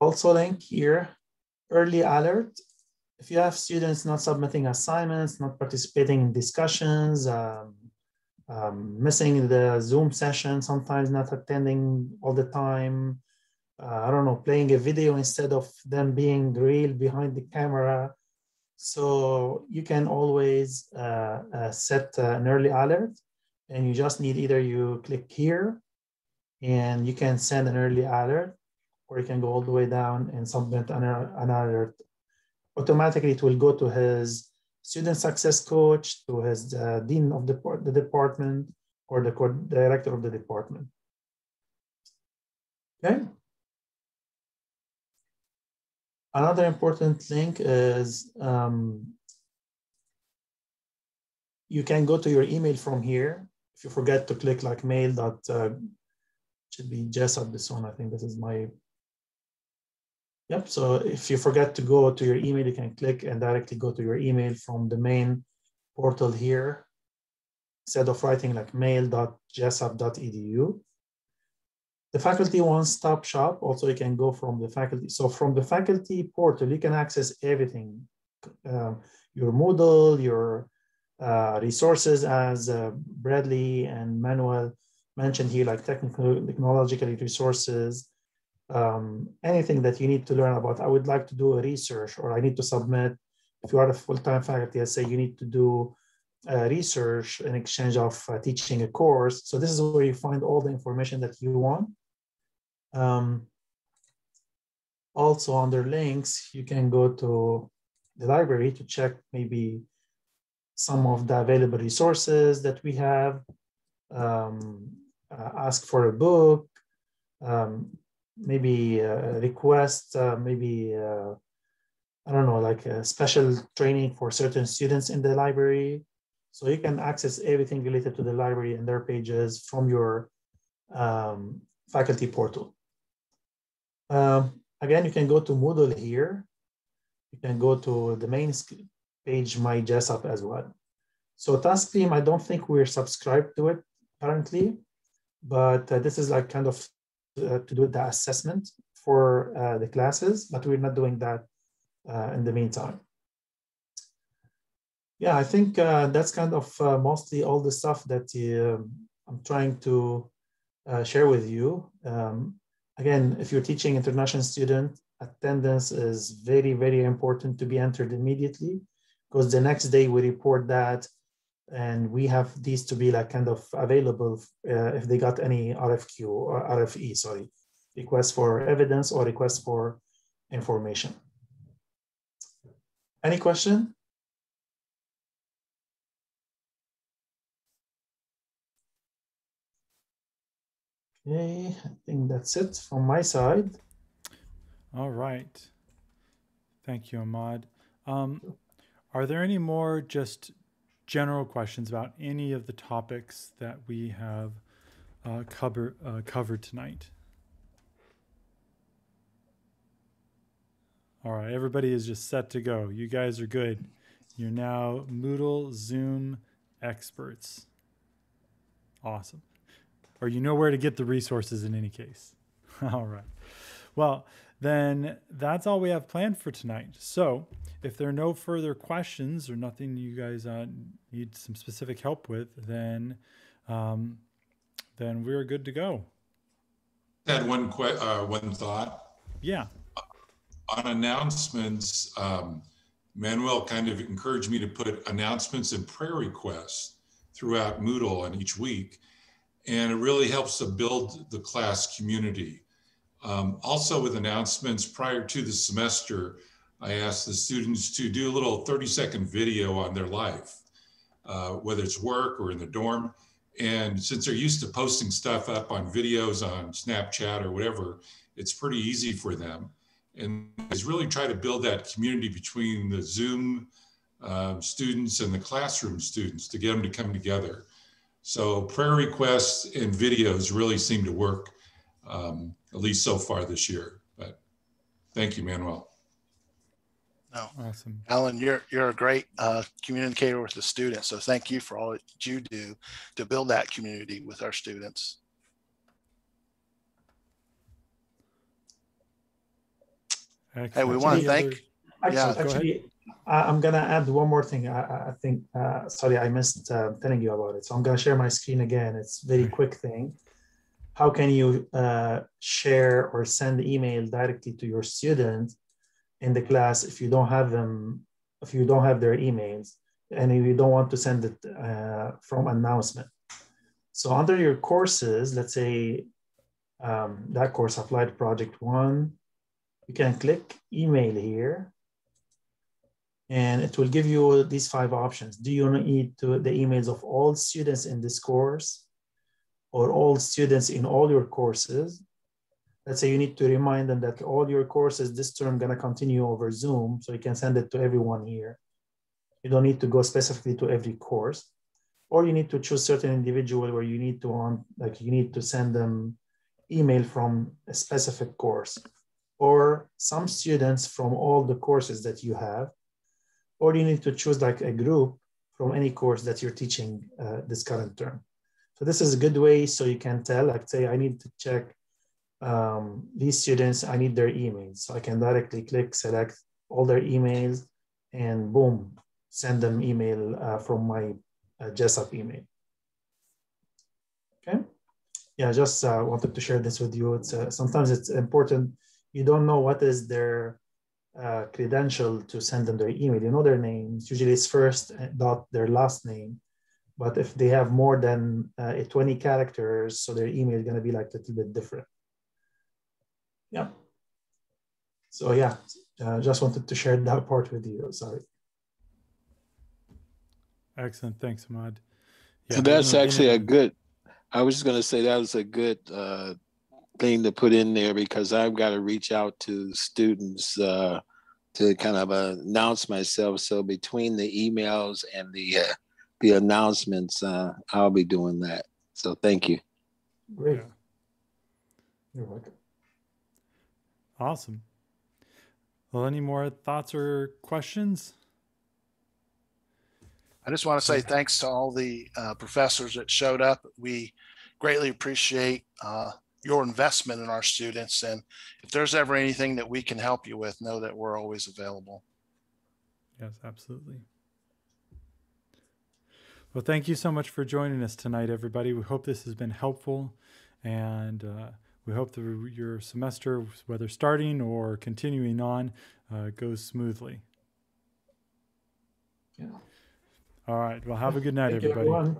Also link here, early alert. If you have students not submitting assignments, not participating in discussions, missing the Zoom session, sometimes not attending all the time, I don't know, playing a video instead of them being real behind the camera. So you can always set an early alert, and you just need, either you click here and you can send an early alert, or you can go all the way down and submit an alert. Automatically, it will go to his student success coach, to his dean of the department, or the director of the department. Okay. Another important link is you can go to your email from here. If you forget to click like mail dot, should be Jessup, this one. I think this is my. Yep, so if you forget to go to your email, you can click and directly go to your email from the main portal here, instead of writing like mail.jessup.edu. The faculty one-stop shop, also you can go from the faculty. So from the faculty portal, you can access everything. Your Moodle, your resources, as Bradley and Manuel mentioned here, like technological resources, anything that you need to learn about. I would like to do a research, or I need to submit. If you are a full-time faculty, let's say you need to do research in exchange of teaching a course. So this is where you find all the information that you want. Also under links, you can go to the library to check maybe some of the available resources that we have, ask for a book, maybe request, maybe, I don't know, like a special training for certain students in the library. So you can access everything related to the library and their pages from your faculty portal. Again, you can go to Moodle here. you can go to the main page, My Jessup as well. So Task Team, I don't think we're subscribed to it currently, but this is like kind of to do the assessment for the classes, but we're not doing that in the meantime. Yeah, I think that's kind of mostly all the stuff that I'm trying to share with you. Again, if you're teaching international student, attendance is very, very important to be entered immediately, because the next day we report that, and we have these to be like kind of available if they got any RFQ or RFE, sorry, request for evidence or request for information. Any question? Okay, I think that's it from my side. All right. Thank you, Ahmad. Are there any more just general questions about any of the topics that we have covered tonight? All right, everybody is just set to go. You guys are good. You're now Moodle Zoom experts. Awesome. Or you know where to get the resources in any case. All right. Well, then that's all we have planned for tonight. So if there are no further questions or nothing you guys need some specific help with, then we're good to go. I had one thought. Yeah. On announcements, Manuel kind of encouraged me to put announcements and prayer requests throughout Moodle on each week. And it really helps to build the class community. Also with announcements prior to the semester, I asked the students to do a little 30-second video on their life, whether it's work or in the dorm. And since they're used to posting stuff up on videos on Snapchat or whatever, it's pretty easy for them. And is really try to build that community between the Zoom students and the classroom students to get them to come together. So prayer requests and videos really seem to work, at least so far this year. But thank you, Manuel. No, awesome. Alan, you're a great communicator with the students. So thank you for all that you do to build that community with our students. Excellent. Hey, we want to thank. Actually, I'm going to add one more thing. I think, sorry, I missed telling you about it. So I'm going to share my screen again. It's a very quick thing. How can you share or send email directly to your student in the class if you don't have them, if you don't have their emails, and if you don't want to send it from announcement? So under your courses, let's say that course, Applied Project 1, you can click email here, and it will give you these 5 options. Do you need the emails of all students in this course or all students in all your courses? Let's say you need to remind them that all your courses this term gonna continue over Zoom, so you can send it to everyone here. You don't need to go specifically to every course. Or you need to choose certain individual where you need to send them email from a specific course, or some students from all the courses that you have, or you need to choose like a group from any course that you're teaching this current term. So this is a good way so you can tell, like say I need to check these students, I need their emails. So I can directly click, select all their emails, and boom, send them email from my Jessup email. Okay. Yeah, just wanted to share this with you. It's sometimes it's important. You don't know what is their credential to send them their email. You know their names. Usually it's first dot their last name. But if they have more than 20 characters, so their email is going to be like a little bit different. Yeah. So yeah, just wanted to share that part with you. Sorry. Excellent. Thanks, Ahmad. Yeah, and that's actually a good, I was just going to say that was a good thing to put in there, because I've got to reach out to students to kind of announce myself. So between the emails and the announcements, I'll be doing that. So thank you. Great. Yeah. You're welcome. Awesome. Well, any more thoughts or questions? I just want to say thanks to all the professors that showed up. We greatly appreciate your investment in our students. And if there's ever anything that we can help you with, know that we're always available. Yes, absolutely. Well, thank you so much for joining us tonight, everybody. We hope this has been helpful, and we hope that your semester, whether starting or continuing on, goes smoothly. Yeah. All right. Well, have a good night, Thank you, everybody. everyone.